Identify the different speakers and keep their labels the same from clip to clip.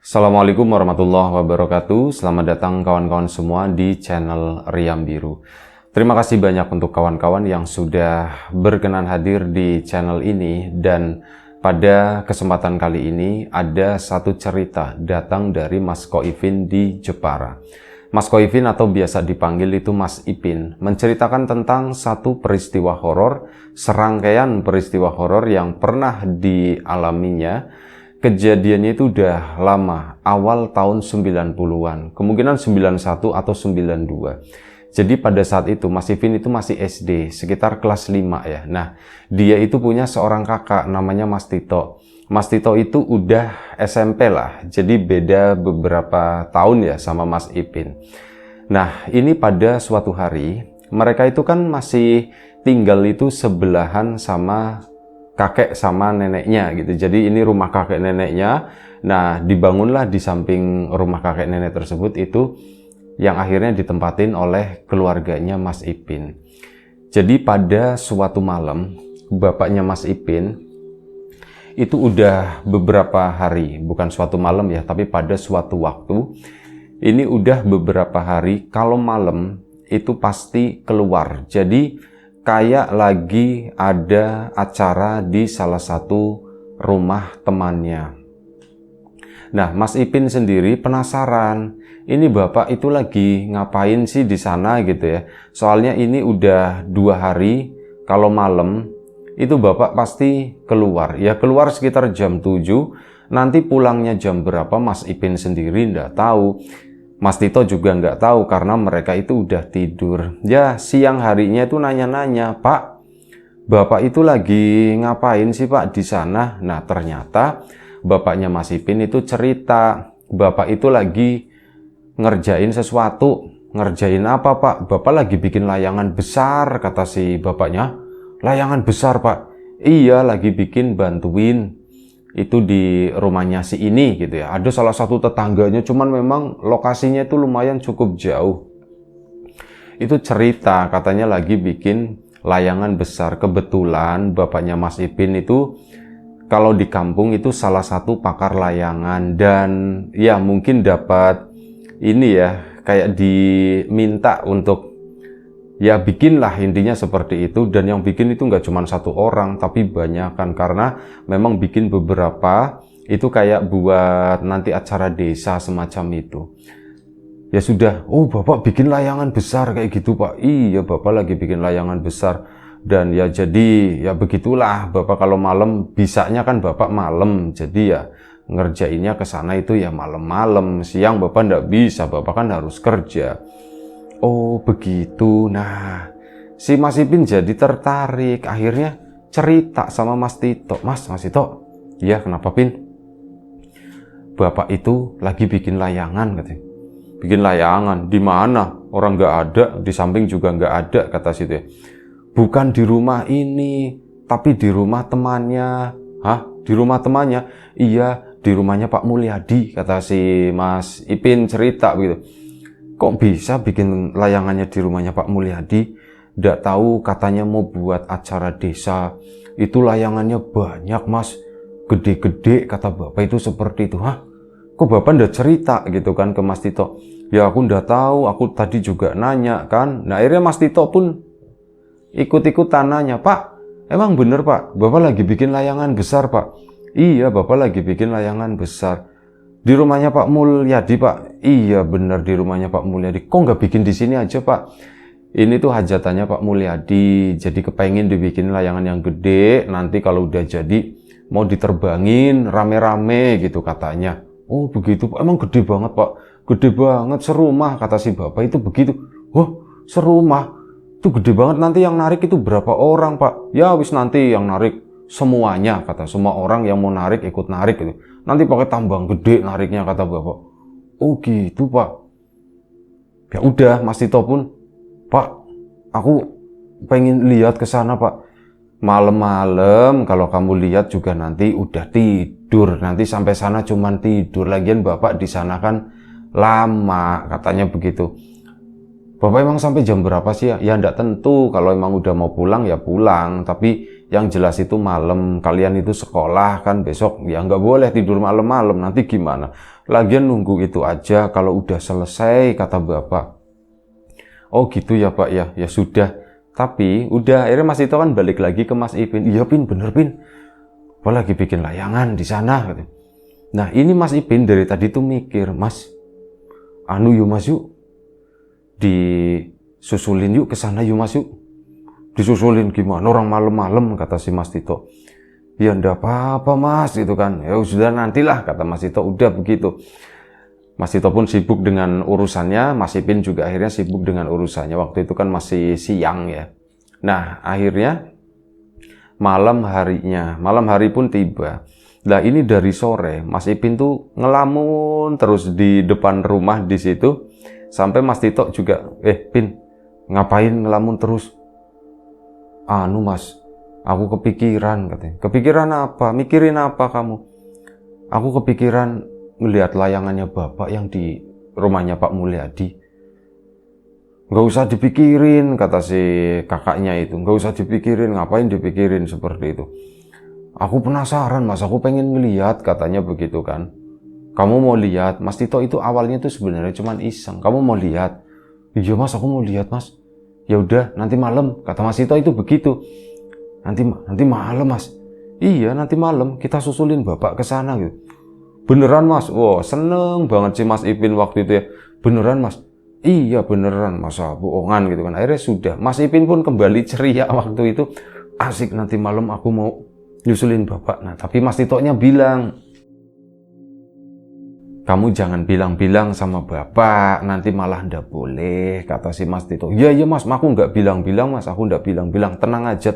Speaker 1: Assalamualaikum warahmatullahi wabarakatuh. Selamat datang kawan-kawan semua di channel Riam Biru. Terima kasih banyak untuk kawan-kawan yang sudah berkenan hadir di channel ini. Dan pada kesempatan kali ini ada satu cerita datang dari Mas Koifin di Jepara. Mas Koifin atau biasa dipanggil itu Mas Ipin menceritakan tentang satu peristiwa horor, serangkaian peristiwa horor yang pernah dialaminya. Kejadiannya itu udah lama, awal tahun 90-an, kemungkinan 91 atau 92. Jadi pada saat itu Mas Ipin itu masih SD, sekitar kelas 5 ya. Nah, dia itu punya seorang kakak namanya Mas Tito. Mas Tito itu udah SMP lah, jadi beda beberapa tahun ya sama Mas Ipin. Nah, ini pada suatu hari, mereka itu kan masih tinggal itu sebelahan sama kakek sama neneknya gitu. Jadi ini rumah kakek neneknya. Nah, dibangunlah di samping rumah kakek nenek tersebut itu yang akhirnya ditempatin oleh keluarganya Mas Ipin. Jadi pada suatu malam, bapaknya Mas Ipin itu udah beberapa hari, bukan suatu malam ya, tapi pada suatu waktu, ini udah beberapa hari kalau malam itu pasti keluar. Jadi kayak lagi ada acara di salah satu rumah temannya. Nah, Mas Ipin sendiri penasaran, ini bapak itu lagi ngapain sih di sana gitu ya. Soalnya ini udah 2 hari, kalau malam itu bapak pasti keluar. Ya keluar sekitar jam 7, nanti pulangnya jam berapa Mas Ipin sendiri nggak tahu. Mas Tito juga nggak tahu karena mereka itu udah tidur. Ya siang harinya itu nanya-nanya, Pak, bapak itu lagi ngapain sih Pak di sana? Nah ternyata bapaknya Mas Ipin itu cerita, bapak itu lagi ngerjain sesuatu. Ngerjain apa Pak? Bapak lagi bikin layangan besar, kata si bapaknya. Layangan besar Pak? Iya lagi bikin, bantuin itu di rumahnya si ini gitu ya. Ada salah satu tetangganya, cuman memang lokasinya itu lumayan cukup jauh. Itu cerita katanya lagi bikin layangan besar. Kebetulan bapaknya Mas Ipin itu kalau di kampung itu salah satu pakar layangan, dan ya mungkin dapat ini ya kayak diminta untuk ya bikinlah, intinya seperti itu. Dan yang bikin itu nggak cuma satu orang tapi banyak kan, karena memang bikin beberapa itu kayak buat nanti acara desa semacam itu. Ya sudah, oh bapak bikin layangan besar kayak gitu Pak. Iya bapak lagi bikin layangan besar. Dan ya jadi ya begitulah, bapak kalau malam bisanya kan bapak malam, jadi ya ngerjainnya ke sana itu ya malam-malam. Siang bapak nggak bisa, bapak kan harus kerja. Oh begitu. Nah, si Mas Ipin jadi tertarik, akhirnya cerita sama Mas Tito. Mas Tito, iya kenapa Pin? Bapak itu lagi bikin layangan katanya. Bikin layangan di mana? Orang nggak ada, di samping juga nggak ada, kata situ ya. Bukan di rumah ini, tapi di rumah temannya. Hah? Di rumah temannya? Iya, di rumahnya Pak Mulyadi, kata si Mas Ipin cerita begitu. Kok bisa bikin layangannya di rumahnya Pak Mulyadi? Nggak tahu, katanya mau buat acara desa. Itu layangannya banyak Mas, gede-gede, kata bapak itu seperti itu. Hah? Kok bapak nggak cerita gitu kan ke Mas Tito? Ya aku nggak tahu, aku tadi juga nanya kan. Nah akhirnya Mas Tito pun ikut-ikutan nanya, Pak, emang bener Pak, bapak lagi bikin layangan besar Pak? Iya bapak lagi bikin layangan besar. Di rumahnya Pak Mulyadi Pak? Iya benar di rumahnya Pak Mulyadi. Kok nggak bikin di sini aja Pak? Ini tuh hajatannya Pak Mulyadi. Jadi kepengen dibikin layangan yang gede. Nanti kalau udah jadi mau diterbangin rame-rame gitu katanya. Oh begitu Pak. Emang gede banget Pak. Gede banget, serumah, kata si bapak itu begitu. Wah serumah? Itu gede banget, nanti yang narik itu berapa orang Pak? Ya wis nanti yang narik semuanya, kata semua orang yang mau narik ikut narik gitu. Nanti pakai tambang gede nariknya, kata bapak. Oh gitu Pak. Ya udah Mas Tito pun, Pak, aku pengen lihat ke sana Pak. Malam-malam kalau kamu lihat juga nanti udah tidur. Nanti sampai sana cuman tidur. Lagian bapak di sana kan lama, katanya begitu. Bapak emang sampai jam berapa sih ya? Ya enggak tentu, kalau emang udah mau pulang ya pulang, tapi yang jelas itu malam, kalian itu sekolah kan besok, ya nggak boleh tidur malam-malam, nanti gimana? Lagian nunggu itu aja, kalau udah selesai, kata bapak. Oh gitu ya Pak ya, ya sudah. Tapi udah, akhirnya Mas Tito kan balik lagi ke Mas Ipin. Iya Pin, bener Pin. Bapak lagi bikin layangan di sana. Nah ini Mas Ipin dari tadi tuh mikir, Mas, anu yuk Mas yuk, disusulin yuk ke sana yuk Mas yuk. Disusulin gimana orang malam-malam, kata si Mas Tito. Ya ndak apa-apa Mas, gitu kan. Ya sudah nantilah, kata Mas Tito. Udah begitu. Mas Tito pun sibuk dengan urusannya, Mas Ipin juga akhirnya sibuk dengan urusannya. Waktu itu kan masih siang ya. Nah akhirnya malam hari pun tiba. Nah ini dari sore Mas Ipin tuh ngelamun terus di depan rumah di situ. Sampai Mas Tito juga, Pin, ngapain ngelamun terus? Anu Mas, aku kepikiran, katanya. Kepikiran apa? Mikirin apa kamu? Aku kepikiran ngelihat layangannya Bapak yang di rumahnya Pak Mulyadi. Nggak usah dipikirin, kata si kakaknya itu. Nggak usah dipikirin, ngapain dipikirin seperti itu. Aku penasaran Mas, aku pengen ngelihat, katanya begitu kan. Kamu mau lihat? Mas Tito itu awalnya tuh sebenarnya cuman iseng. Kamu mau lihat? Iya Mas, aku mau lihat Mas. Ya udah, nanti malam, kata Mas Tito itu begitu. Nanti malam Mas. Iya, nanti malam kita susulin Bapak ke sana gitu. Beneran Mas? Wow, seneng banget sih Mas Ipin waktu itu ya. Beneran Mas? Iya beneran, masa bohongan gitu kan. Akhirnya sudah, Mas Ipin pun kembali ceria waktu itu. Asik, nanti malam aku mau nyusulin Bapak. Nah tapi Mas Tito-nya bilang, kamu jangan bilang-bilang sama Bapak, nanti malah ndak boleh, kata si Mas Tito. Iya Mas, aku nggak bilang-bilang Mas, aku ndak bilang-bilang, tenang aja.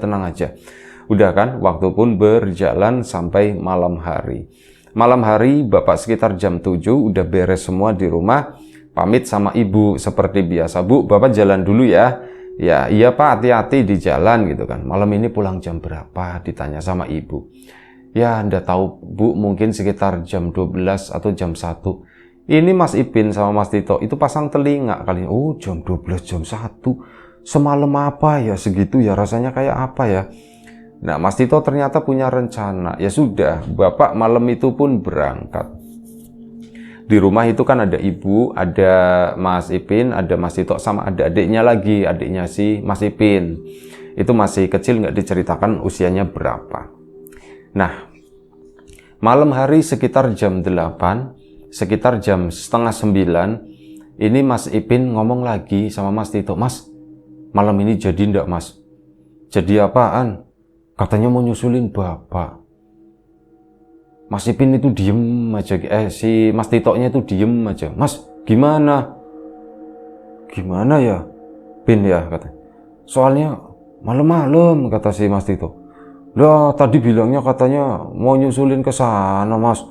Speaker 1: Udah kan, waktu pun berjalan sampai malam hari. Malam hari Bapak sekitar jam 7 udah beres semua di rumah, pamit sama ibu seperti biasa. Bu, Bapak jalan dulu ya. Ya, iya Pak, hati-hati di jalan gitu kan. Malam ini pulang jam berapa? Ditanya sama ibu. Ya, ndak tahu Bu, mungkin sekitar jam 12 atau jam 1. Ini Mas Ipin sama Mas Tito itu pasang telinga kali. Oh, jam 12, jam 1. Semalam apa ya segitu ya, rasanya kayak apa ya? Nah, Mas Tito ternyata punya rencana. Ya sudah, Bapak malam itu pun berangkat. Di rumah itu kan ada ibu, ada Mas Ipin, ada Mas Tito, sama ada adiknya lagi, adiknya si Mas Ipin. Itu masih kecil, nggak diceritakan usianya berapa. Nah, malam hari sekitar jam 8, sekitar jam setengah 9, ini Mas Ipin ngomong lagi sama Mas Tito. Mas, malam ini jadi ndak Mas? Jadi apaan? Katanya mau nyusulin Bapak. Mas Ipin itu diem aja, si Mas Tito-nya itu diem aja. Mas, gimana? Gimana ya, Pin ya, katanya. Soalnya malam-malam, kata si Mas Tito. Lah, tadi bilangnya katanya mau nyusulin ke sana Mas.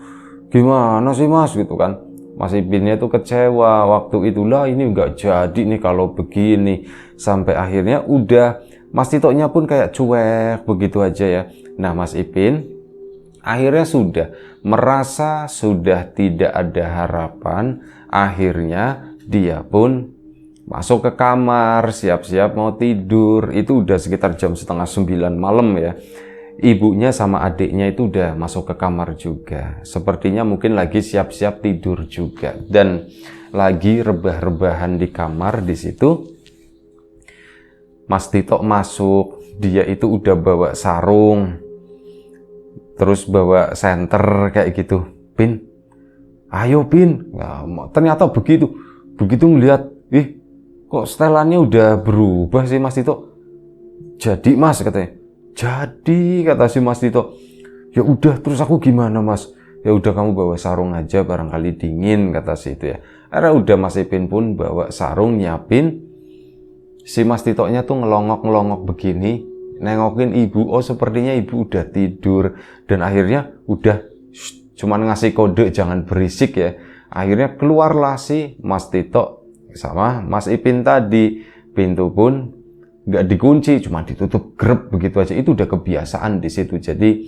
Speaker 1: Gimana sih Mas, gitu kan. Mas Ipinnya itu kecewa waktu itulah, ini nggak jadi nih kalau begini. Sampai akhirnya udah, Mas Tito-nya pun kayak cuek begitu aja ya. Nah Mas Ipin akhirnya sudah merasa sudah tidak ada harapan. Akhirnya dia pun masuk ke kamar, siap-siap mau tidur. Itu udah sekitar jam setengah 9 malam ya. Ibunya sama adiknya itu udah masuk ke kamar juga. Sepertinya mungkin lagi siap-siap tidur juga. Dan lagi rebah-rebahan di kamar di situ. Mas Tito masuk, dia itu udah bawa sarung. Terus bawa senter kayak gitu. Pin, ayo Pin. Nah, ternyata begitu ngeliat, kok setelannya udah berubah sih Mas Tito. Jadi Mas, katanya. Jadi, kata si Mas Tito. Ya udah, terus aku gimana Mas? Ya udah, kamu bawa sarung aja, barangkali dingin, kata si itu ya. Akhirnya udah Mas Ipin pun bawa sarung, nyiapin. Si Mas Tito-nya tuh ngelongok-ngelongok begini, nengokin ibu. Oh, sepertinya ibu udah tidur. Dan akhirnya udah cuman ngasih kode jangan berisik ya. Akhirnya keluarlah si Mas Tito sama Mas Ipin tadi. Pintu pun nggak dikunci, cuma ditutup grep begitu aja. Itu udah kebiasaan di situ. Jadi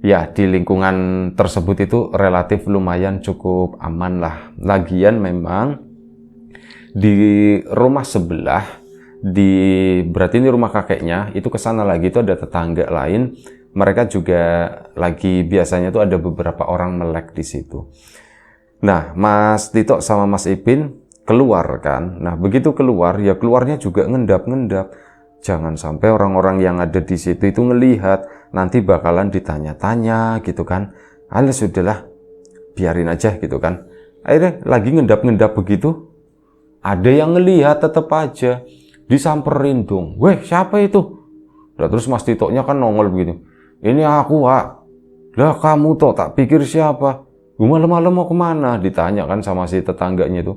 Speaker 1: ya di lingkungan tersebut itu relatif lumayan cukup aman lah. Lagian memang Di rumah sebelah, berarti ini rumah kakeknya, itu ke sana lagi itu ada tetangga lain. Mereka juga lagi, biasanya tuh ada beberapa orang melek di situ. Nah, Mas Tito sama Mas Ipin keluar kan. Nah, begitu keluar, ya keluarnya juga ngendap-ngendap. Jangan sampai orang-orang yang ada di situ itu ngelihat, nanti bakalan ditanya-tanya gitu kan. Alah sudahlah, biarin aja gitu kan. Akhirnya lagi ngendap-ngendap begitu, ada yang ngelihat tetap aja. Disamperin dong. Weh, siapa itu? Nah, terus Mas Tito-nya kan nongol begitu. Ini aku, Wak. Lah kamu toh, tak pikir siapa? Malam-malam mau kemana? Ditanya kan sama si tetangganya itu.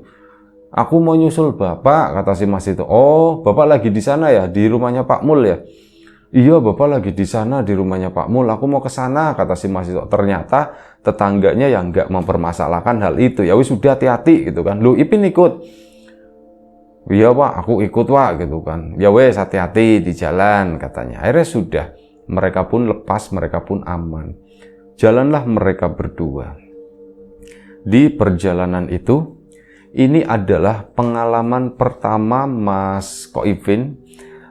Speaker 1: Aku mau nyusul bapak, kata si Mas Tito. Oh, bapak lagi di sana ya, di rumahnya Pak Mul ya? Iya, bapak lagi di sana di rumahnya Pak Mul. Aku mau ke sana, kata si Mas Tito. Ternyata tetangganya yang nggak mempermasalahkan hal itu. Ya wis sudah, hati-hati gitu kan. Lu Ipin ikut. Iya Pak, aku ikut Pak gitu kan. Ya wes, hati-hati di jalan katanya. Akhirnya sudah, mereka pun lepas, mereka pun aman. Jalanlah mereka berdua. Di perjalanan itu, ini adalah pengalaman pertama Mas Ko Ipin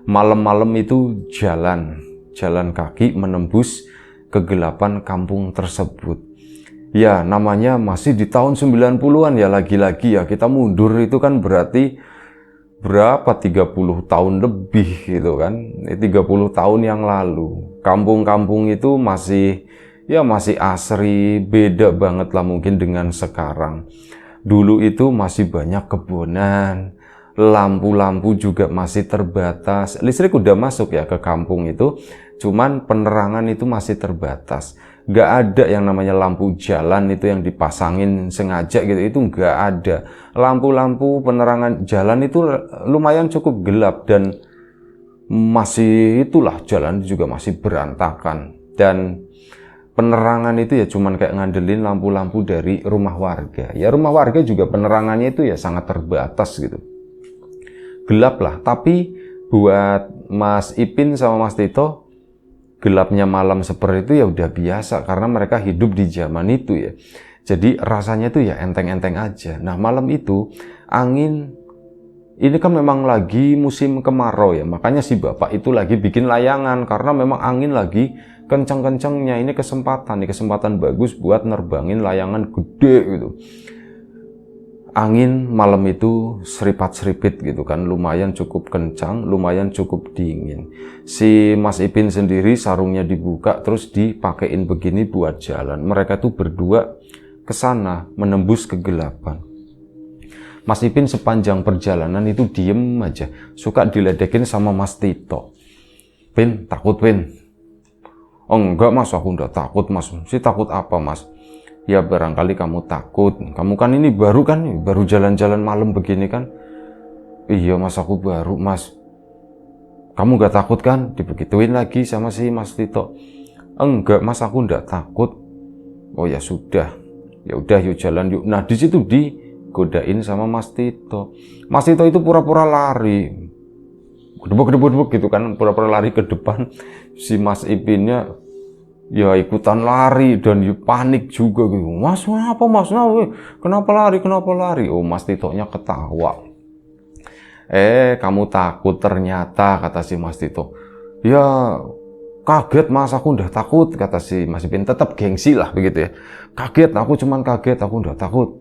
Speaker 1: malam-malam itu jalan kaki menembus kegelapan kampung tersebut. Ya, namanya masih di tahun 90-an ya, lagi-lagi ya, kita mundur itu kan berarti berapa, 30 tahun lebih gitu kan, 30 tahun yang lalu. Kampung-kampung itu masih asri, beda banget lah mungkin dengan sekarang. Dulu itu masih banyak kebunan, lampu-lampu juga masih terbatas. Listrik udah masuk ya ke kampung itu, cuman penerangan itu masih terbatas. Gak ada yang namanya lampu jalan itu yang dipasangin sengaja gitu, itu gak ada. Lampu-lampu penerangan jalan itu lumayan cukup gelap, dan masih itulah, jalan juga masih berantakan. Dan penerangan itu ya cuman kayak ngandelin lampu-lampu dari rumah warga. Ya rumah warga juga penerangannya itu ya sangat terbatas gitu. Gelap lah, tapi buat Mas Ipin sama Mas Tito, gelapnya malam seperti itu ya udah biasa karena mereka hidup di zaman itu ya. Jadi rasanya tuh ya enteng-enteng aja. Nah, malam itu angin, ini kan memang lagi musim kemarau ya. Makanya si bapak itu lagi bikin layangan karena memang angin lagi kencang-kencangnya. Ini kesempatan bagus buat nerbangin layangan gede gitu. Angin malam itu seripat-seripit gitu kan, lumayan cukup kencang, lumayan cukup dingin. Si Mas Ipin sendiri sarungnya dibuka terus dipakein begini buat jalan. Mereka tuh berdua ke sana menembus kegelapan. Mas Ipin sepanjang perjalanan itu diem aja, suka diledekin sama Mas Tito. Pin, takut Pin? Oh enggak Mas, aku enggak takut Mas. Si takut apa Mas? Ya barangkali kamu takut, kamu kan ini baru jalan-jalan malam begini kan. Iya Mas, aku baru Mas. Kamu gak takut kan? Dibegituin lagi sama si Mas Tito. Enggak Mas, aku enggak takut. Oh ya sudah, ya udah yuk jalan yuk. Nah di situ digodain sama Mas Tito. Mas Tito itu pura-pura lari, gedebuk gitu kan, pura-pura lari ke depan. Si Mas Ipinnya ya ikutan lari dan panik juga gitu. Mas, apa Mas? Nah, kenapa lari? Oh, Mas Tito-nya ketawa. Kamu takut ternyata, kata si Mas Tito. Ya, kaget Mas, aku udah takut, kata si Mas Ipin. Tetap gengsi lah begitu ya. Kaget, aku cuman kaget, aku udah takut.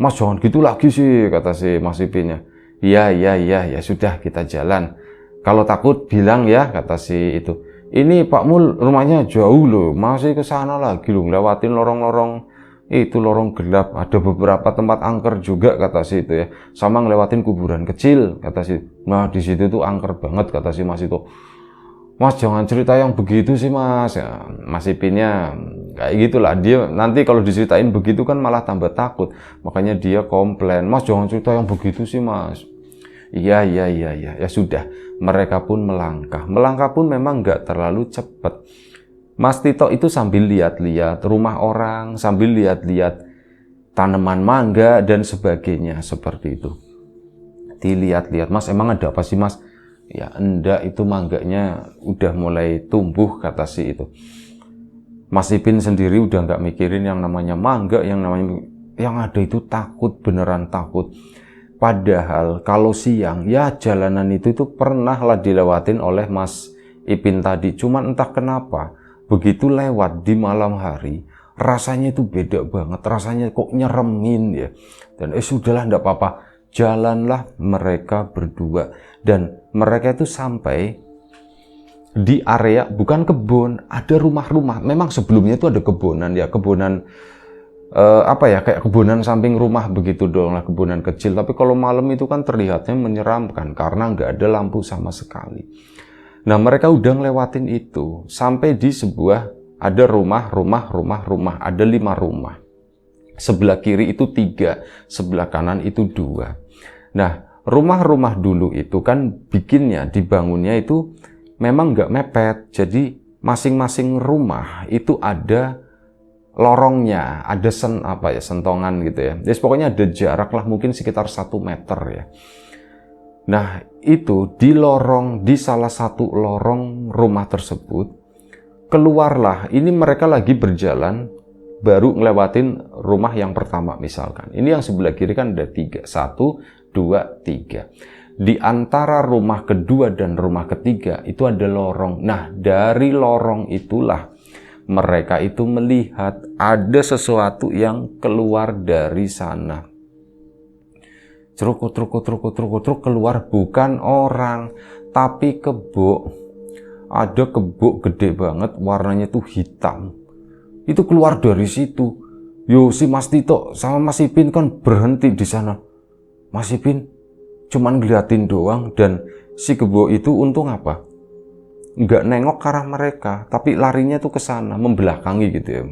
Speaker 1: Mas, jangan gitu lagi sih, kata si Mas Ipinnya. Iya, ya sudah, kita jalan. Kalau takut bilang ya, kata si itu. Ini Pak Mul rumahnya jauh loh, masih ke sana lagi loh, lewatin lorong-lorong itu, lorong gelap. Ada beberapa tempat angker juga, kata si itu ya. Sama ngelewatin kuburan kecil, kata si. Nah di situ tuh angker banget, kata si Mas itu. Mas jangan cerita yang begitu sih Mas. Ya, Mas Ipinnya kayak gitulah, dia nanti kalau diceritain begitu kan malah tambah takut. Makanya dia komplain, Mas jangan cerita yang begitu sih Mas. Iya, ya sudah. Mereka pun melangkah pun memang nggak terlalu cepat. Mas Tito itu sambil lihat-lihat rumah orang, sambil lihat-lihat tanaman mangga dan sebagainya seperti itu. Dilihat-lihat, Mas emang ada apa sih Mas? Ya enggak, itu mangganya udah mulai tumbuh, kata si itu. Mas Ipin sendiri udah nggak mikirin yang namanya mangga, yang ada itu takut, beneran takut. Padahal kalau siang, ya jalanan itu tuh pernah lah dilewatin oleh Mas Ipin tadi. Cuman entah kenapa, begitu lewat di malam hari, rasanya itu beda banget. Rasanya kok nyeremin ya. Dan sudahlah, enggak apa-apa. Jalanlah mereka berdua. Dan mereka itu sampai di area, bukan kebun, ada rumah-rumah. Memang sebelumnya itu ada kebunan ya, kebunan kayak kebunan samping rumah begitu dong lah, kebunan kecil. Tapi kalau malam itu kan terlihatnya menyeramkan karena nggak ada lampu sama sekali. Nah, mereka udah ngelewatin itu sampai di sebuah ada rumah, ada 5 rumah. Sebelah kiri itu 3, sebelah kanan itu 2. Nah, rumah-rumah dulu itu kan dibangunnya itu memang nggak mepet. Jadi masing-masing rumah itu ada lorongnya, ada sentongan gitu ya. Jadi pokoknya ada jarak lah mungkin sekitar 1 meter ya. Nah, itu di salah satu lorong rumah tersebut, keluarlah, ini mereka lagi berjalan, baru ngelewatin rumah yang pertama misalkan. Ini yang sebelah kiri kan ada 3, 1, 2, 3. Di antara rumah kedua dan rumah ketiga itu ada lorong. Nah, dari lorong itulah mereka itu melihat ada sesuatu yang keluar dari sana. Truk keluar, bukan orang, tapi kebo. Ada kebo gede banget, warnanya tuh hitam. Itu keluar dari situ. Yo, si Mas Tito sama Mas Ipin kan berhenti di sana. Mas Ipin cuman ngeliatin doang, dan si kebo itu untung apa? Nggak nengok ke arah mereka, tapi larinya tuh ke sana, membelakangi gitu ya,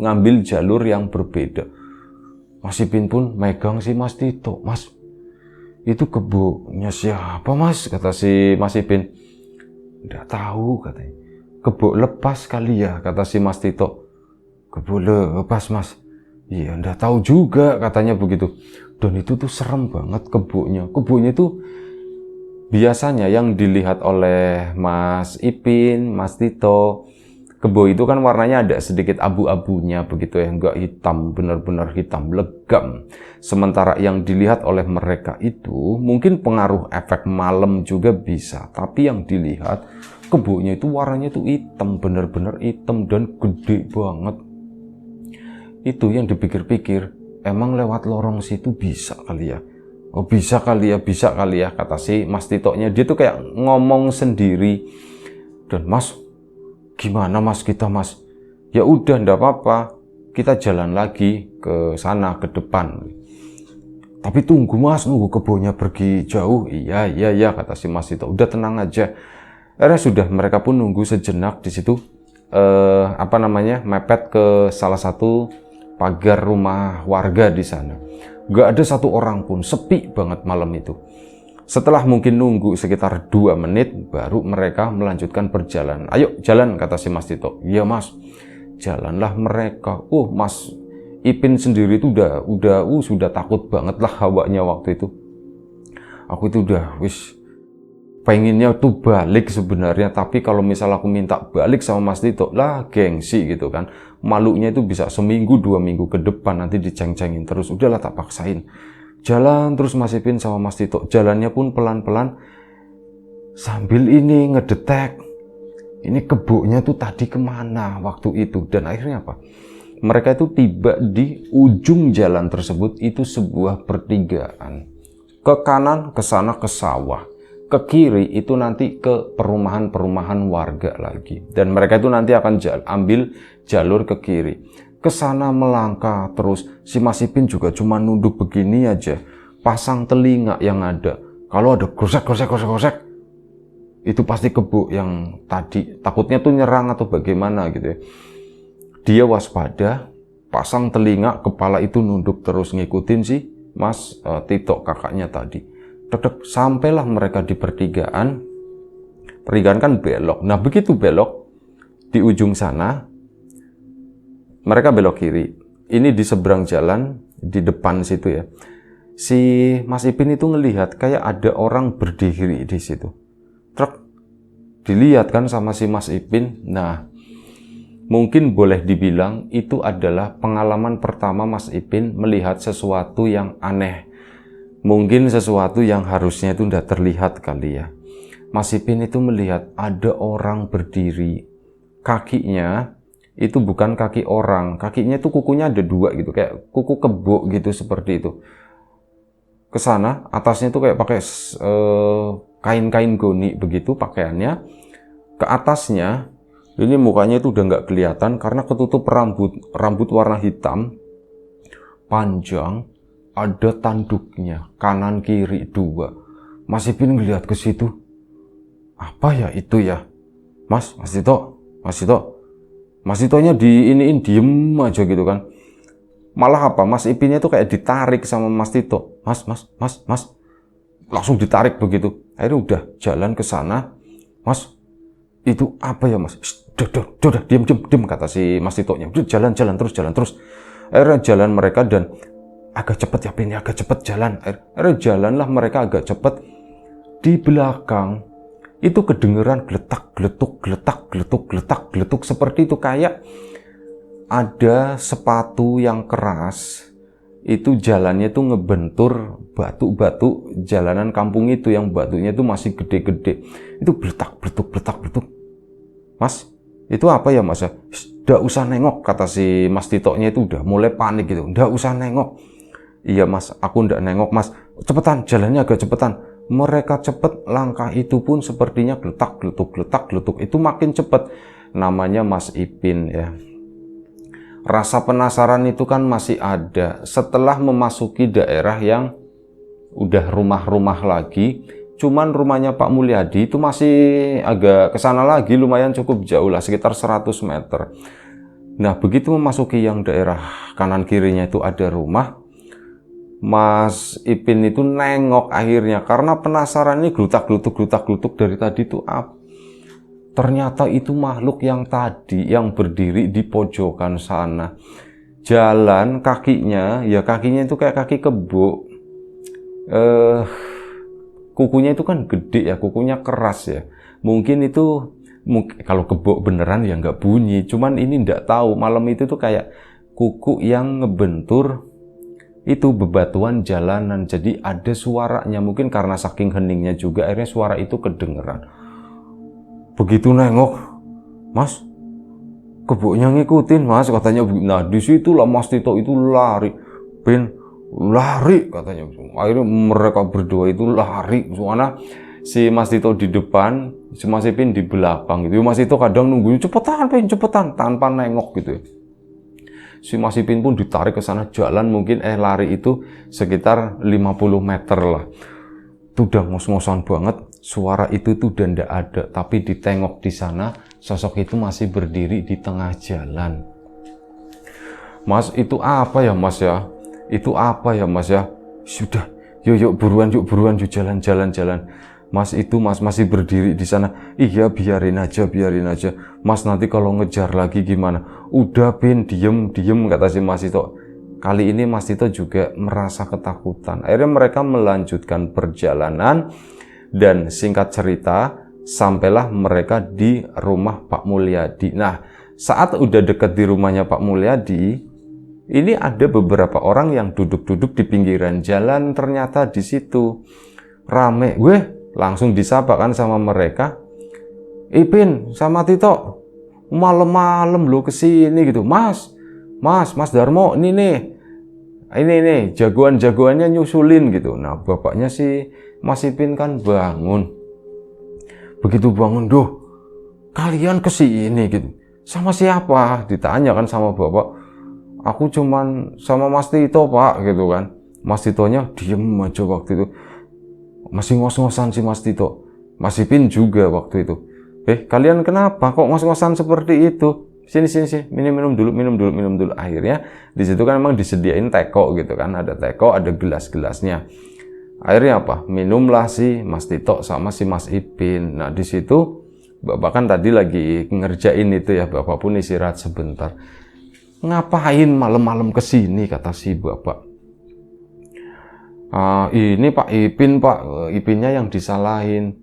Speaker 1: ngambil jalur yang berbeda. Mas Ipin pun megang si Mas Tito. Mas, itu kebonya siapa Mas? Kata si Mas Ipin. Nggak tahu katanya. Kebo lepas kali ya, kata si Mas Tito. Kebo lepas Mas. Iya, nggak tahu juga katanya begitu. Dan itu tuh serem banget kebonya. Kebonya itu biasanya yang dilihat oleh Mas Ipin, Mas Tito, kebo itu kan warnanya ada sedikit abu-abunya begitu ya, enggak hitam, benar-benar hitam, legam. Sementara yang dilihat oleh mereka itu mungkin pengaruh efek malam juga bisa, tapi yang dilihat kebonya itu warnanya itu hitam, benar-benar hitam dan gede banget. Itu yang dipikir-pikir, emang lewat lorong situ bisa kali ya? Oh bisa kali ya, kata si Mas Tito-nya. Dia tuh kayak ngomong sendiri. Dan Mas, gimana Mas kita Mas? Ya udah ndak apa-apa, kita jalan lagi ke sana, ke depan. Tapi tunggu Mas, nunggu kebonya pergi jauh. Iya, kata si Mas Tito. Udah tenang aja. Akhirnya sudah, mereka pun nunggu sejenak di situ. Mepet ke salah satu pagar rumah warga di sana. Gak ada satu orang pun, sepi banget malam itu. Setelah mungkin nunggu sekitar 2 menit, baru mereka melanjutkan perjalanan. Ayo jalan, kata si Mas Tito. Iya Mas, jalanlah mereka. Mas Ipin sendiri itu sudah takut banget lah hawanya waktu itu. Aku itu udah pengennya tuh balik sebenarnya, tapi kalau misal aku minta balik sama Mas Tito lah gengsi gitu kan, malunya itu bisa seminggu 2 minggu ke depan nanti diceng-cengin terus. Udahlah, tak paksain jalan terus Mas Ipin sama Mas Tito. Jalannya pun pelan-pelan sambil ini ngedetek ini kebonya tuh tadi kemana waktu itu. Dan akhirnya apa, mereka itu tiba di ujung jalan tersebut. Itu sebuah pertigaan, ke kanan ke sana ke sawah, ke kiri itu nanti ke perumahan-perumahan warga lagi. Dan mereka itu nanti akan ambil jalur ke kiri. Ke sana melangkah terus. Si Mas Ipin juga cuma nunduk begini aja, pasang telinga yang ada. Kalau ada gosek, itu pasti kebo yang tadi. Takutnya tuh nyerang atau bagaimana gitu ya. Dia waspada, pasang telinga, kepala itu nunduk terus ngikutin si Mas Tito kakaknya tadi. Sampailah mereka di pertigaan. Pertigaan kan belok. Nah begitu belok di ujung sana, mereka belok kiri. Ini di seberang jalan, di depan situ ya. Si Mas Ipin itu ngelihat kayak ada orang berdiri di situ. Dilihat kan sama si Mas Ipin. Nah, mungkin boleh dibilang itu adalah pengalaman pertama Mas Ipin melihat sesuatu yang aneh. Mungkin sesuatu yang harusnya itu tidak terlihat kali ya. Mas Ipin itu melihat ada orang berdiri, kakinya itu bukan kaki orang, kakinya itu kukunya ada 2 gitu, kayak kuku kebo gitu, seperti itu. Ke sana, atasnya itu kayak pakai kain-kain goni begitu pakaiannya. Ke atasnya, ini mukanya itu udah nggak kelihatan karena ketutup rambut warna hitam, panjang, ada tanduknya, kanan kiri 2. Mas Ipin ngeliat ke situ. Apa ya itu ya? Mas Titonya diem aja gitu kan. Malah apa? Mas Ipinnya itu kayak ditarik sama Mas Tito. Mas. Langsung ditarik begitu. Akhirnya udah jalan ke sana. Mas, itu apa ya Mas? Udah, diam kata si Mas Titonya. Udah jalan terus. Akhirnya jalan mereka dan agak cepet ya Pin, agak cepet jalan. Akhirnya jalanlah mereka agak cepet. Di belakang itu kedengeran geletuk seperti itu, kayak ada sepatu yang keras itu jalannya itu ngebentur batu-batu jalanan kampung itu, yang batunya itu masih gede-gede. Itu geletak. Mas, itu apa ya Mas? Nggak usah nengok, kata si Mas Titonya itu udah mulai panik gitu. Nggak usah nengok. Iya Mas, aku nggak nengok Mas. Cepetan, jalannya agak cepetan. Mereka cepet, langkah itu pun sepertinya geletak. Itu makin cepet. Namanya Mas Ipin ya. Rasa penasaran itu kan masih ada. Setelah memasuki daerah yang udah rumah-rumah lagi, cuman rumahnya Pak Mulyadi itu masih agak kesana lagi, lumayan cukup jauh lah, sekitar 100 meter. Nah, begitu memasuki yang daerah kanan kirinya itu ada rumah, Mas Ipin itu nengok akhirnya, karena penasaran, ini glutak-glutuk dari tadi itu apa? Ternyata itu makhluk yang tadi yang berdiri di pojokan sana. Jalan kakinya itu kayak kaki kebo. Kukunya itu kan gede ya, kukunya keras ya. Mungkin kalau kebo beneran ya nggak bunyi. Cuman ini nggak tahu, malam itu tuh kayak kuku yang ngebentur itu bebatuan jalanan, jadi ada suaranya. Mungkin karena saking heningnya juga akhirnya suara itu kedengeran. Begitu nengok, Mas, keboknya ngikutin Mas, katanya. Nah, disitulah Mas Tito itu lari, Pin, lari katanya. Akhirnya mereka berdua itu lari, soalnya si Mas Tito di depan, si Mas Ipin di belakang gitu. Mas Tito kadang nungguin cepetan Pin, cepetan, tanpa nengok gitu. Si Mas Ipin pun ditarik ke sana, jalan mungkin lari itu sekitar 50 meter lah. Itu udah ngos-ngosan banget, suara itu tuh udah ndak ada, tapi ditengok di sana, sosok itu masih berdiri di tengah jalan. Mas, itu apa ya Mas ya? Itu apa ya Mas ya? Sudah, yuk buruan jalan. Mas, itu Mas masih berdiri di sana. Iya, biarin aja. Mas, nanti kalau ngejar lagi gimana? Udah Pin, diem, kata si Mas Tito. Kali ini Mas Tito juga merasa ketakutan. Akhirnya mereka melanjutkan perjalanan, dan singkat cerita, sampailah mereka di rumah Pak Mulyadi. Nah, saat udah deket di rumahnya Pak Mulyadi, ini ada beberapa orang yang duduk-duduk di pinggiran jalan. Ternyata di situ rame. Langsung disapa kan sama mereka. Ipin sama Tito, malam-malam lo kesini gitu. Mas Darmo, ini nih jagoannya nyusulin gitu. Nah, bapaknya si Mas Ipin kan bangun. Begitu bangun, "Duh, kalian kesini gitu. Sama siapa?" Ditanya kan sama bapak. "Aku cuman sama Mas Tito Pak," gitu kan. Mas Titonya diem aja waktu itu. Masih ngos-ngosan si Mas Tito. Mas Ipin juga waktu itu. Kalian kenapa kok ngos-ngosan seperti itu? Sini, minum dulu. Akhirnya di situ kan memang disediain teko gitu kan, ada teko, ada gelas-gelasnya. Akhirnya apa? Minumlah si Mas Tito sama si Mas Ipin. Nah, di situ bapak kan tadi lagi ngerjain itu ya, bapak pun istirahat sebentar. "Ngapain malam-malam kesini?" kata si bapak. "Ini Pak Ipin Pak, Ipinnya yang disalahin."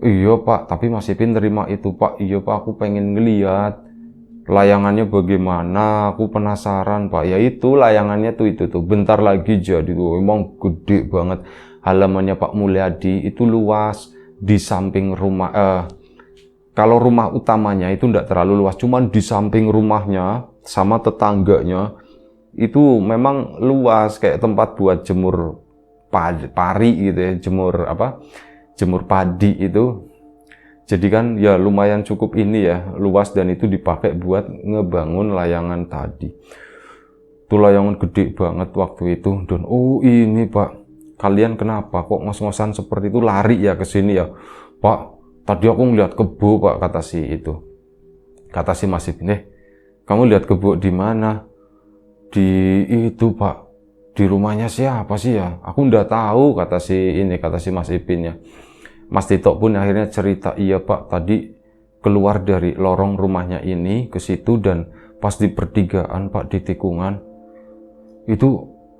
Speaker 1: "Iya Pak, tapi Mas Ipin terima itu Pak." "Iya Pak, aku pengen ngeliat." layangannya bagaimana, aku penasaran Pak. Ya itu layangannya tuh itu tuh bentar lagi jadi tuh, emang gede banget. Halamannya Pak Mulyadi itu luas, di samping rumah kalau rumah utamanya itu enggak terlalu luas, cuman di samping rumahnya sama tetangganya itu memang luas, kayak tempat buat jemur pari gitu ya, jemur padi itu. Jadi kan ya lumayan cukup ini ya, luas, dan itu dipakai buat ngebangun layangan tadi. Itu layangan gede banget waktu itu. Dan oh ini Pak, kalian kenapa kok ngos-ngosan seperti itu, lari ya ke sini ya? Pak, tadi aku ngeliat kebo Pak, kata si itu. Kata si Mas Ipin, kamu lihat kebo di mana? Di itu Pak, di rumahnya siapa sih ya? Aku nggak tahu, kata si Mas Ipinnya. Mas Tito pun akhirnya cerita, iya Pak, tadi keluar dari lorong rumahnya ini ke situ, dan pas di pertigaan Pak, di tikungan itu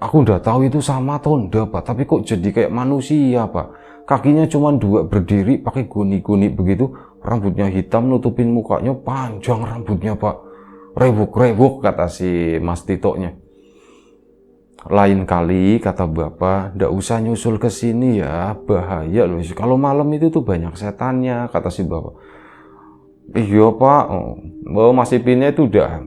Speaker 1: aku udah tahu itu sama tonda Pak, tapi kok jadi kayak manusia Pak, kakinya cuma 2 berdiri pakai guni-guni begitu, rambutnya hitam nutupin mukanya, panjang rambutnya Pak, rewuk-rewuk, kata si Mas Tito-nya. Lain kali, kata Bapak, ndak usah nyusul ke sini ya, bahaya loh. Kalau malam itu tuh banyak setannya, kata si Bapak. Iya Pak, Mas Ipinnya itu udah,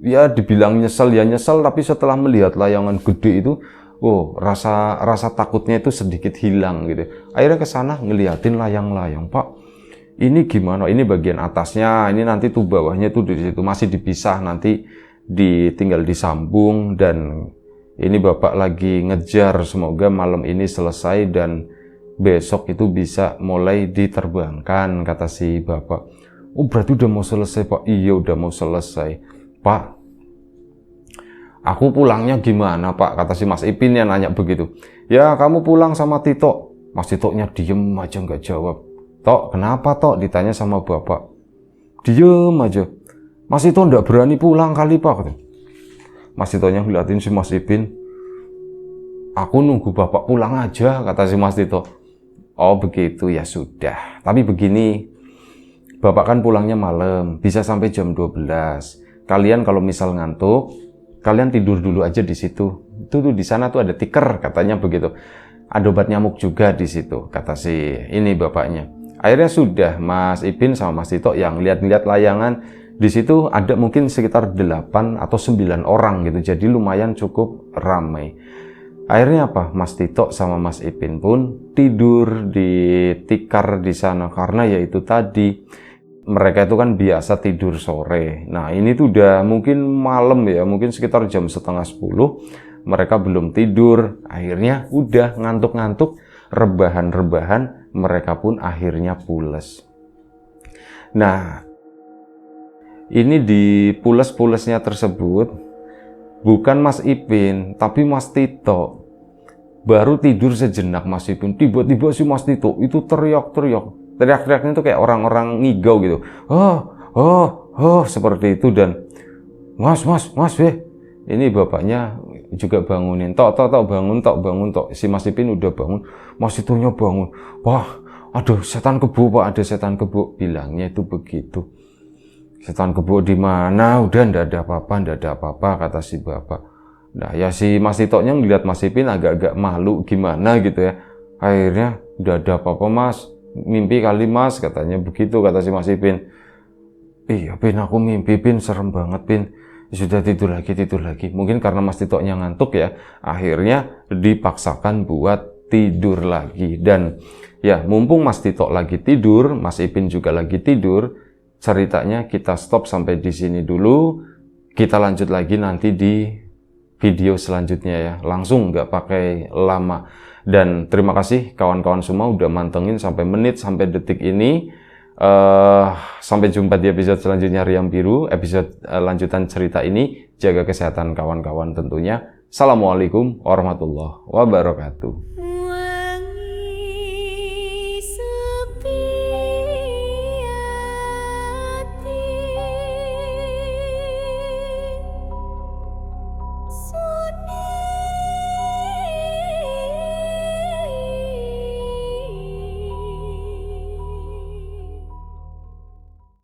Speaker 1: ya dibilang nyesel ya nyesel, tapi setelah melihat layangan gede itu, rasa takutnya itu sedikit hilang gitu. Akhirnya ke sana ngeliatin layang-layang, Pak. Ini gimana? Ini bagian atasnya, ini nanti tuh bawahnya tuh di situ masih dipisah, nanti tinggal disambung, dan ini Bapak lagi ngejar semoga malam ini selesai dan besok itu bisa mulai diterbangkan, kata si Bapak. Oh berarti udah mau selesai Pak? Iya udah mau selesai Pak. Aku pulangnya gimana Pak? Kata si Mas Ipin yang nanya begitu. Ya kamu pulang sama Tito. Mas Tito-nya diem aja nggak jawab. Tok kenapa Tok? Ditanya sama Bapak. Diem aja. Mas Tito ndak berani pulang kali Pak. Mas Tito-nya ngeliatin si Mas Ipin. Aku nunggu Bapak pulang aja, kata si Mas Tito. Oh begitu, ya sudah. Tapi begini, Bapak kan pulangnya malam, bisa sampai jam 12. Kalian kalau misal ngantuk, kalian tidur dulu aja di situ. Itu tuh di sana tuh ada tikar, katanya begitu. Ada obat nyamuk juga di situ, kata si ini bapaknya. Akhirnya sudah, Mas Ipin sama Mas Tito yang lihat-lihat layangan. Di situ ada mungkin sekitar 8 atau 9 orang gitu, jadi lumayan cukup ramai. Akhirnya apa? Mas Tito sama Mas Ipin pun tidur di tikar di sana, karena ya itu tadi, mereka itu kan biasa tidur sore. Nah ini tuh udah mungkin malam ya, mungkin sekitar jam setengah 10, mereka belum tidur. Akhirnya udah ngantuk-ngantuk, rebahan-rebahan, mereka pun akhirnya pules. Nah ini di pules-pulesnya tersebut, bukan Mas Ipin, tapi Mas Tito. Baru tidur sejenak Mas Ipin, tiba-tiba si Mas Tito itu teriak-teriak. Teriak-teriaknya itu kayak orang-orang ngigau gitu. Seperti itu, dan Mas, ini bapaknya juga bangunin. Tok, bangun, Tok. Si Mas Ipin udah bangun, Mas Titonya bangun. Wah, aduh setan kebo Pak, ada setan kebo. Bilangnya itu begitu. Setan kebo di mana? Udah ndak ada apa-apa, kata si Bapak. Nah ya si Mas Tito-nya ngeliat Mas Ipin agak-agak malu gimana gitu ya. Akhirnya udah ada apa-apa Mas, mimpi kali Mas, katanya begitu, kata si Mas Ipin. Iya Pin, aku mimpi Pin, serem banget Pin. Sudah tidur lagi. Mungkin karena Mas Tito-nya ngantuk ya, akhirnya dipaksakan buat tidur lagi. Dan ya mumpung Mas Tito lagi tidur, Mas Ipin juga lagi tidur, ceritanya kita stop sampai di sini dulu. Kita lanjut lagi nanti di video selanjutnya ya. Langsung nggak pakai lama. Dan terima kasih kawan-kawan semua udah mantengin sampai menit, sampai detik ini. Sampai jumpa di episode selanjutnya Riam Biru, episode lanjutan cerita ini. Jaga kesehatan kawan-kawan tentunya. Assalamualaikum warahmatullahi wabarakatuh.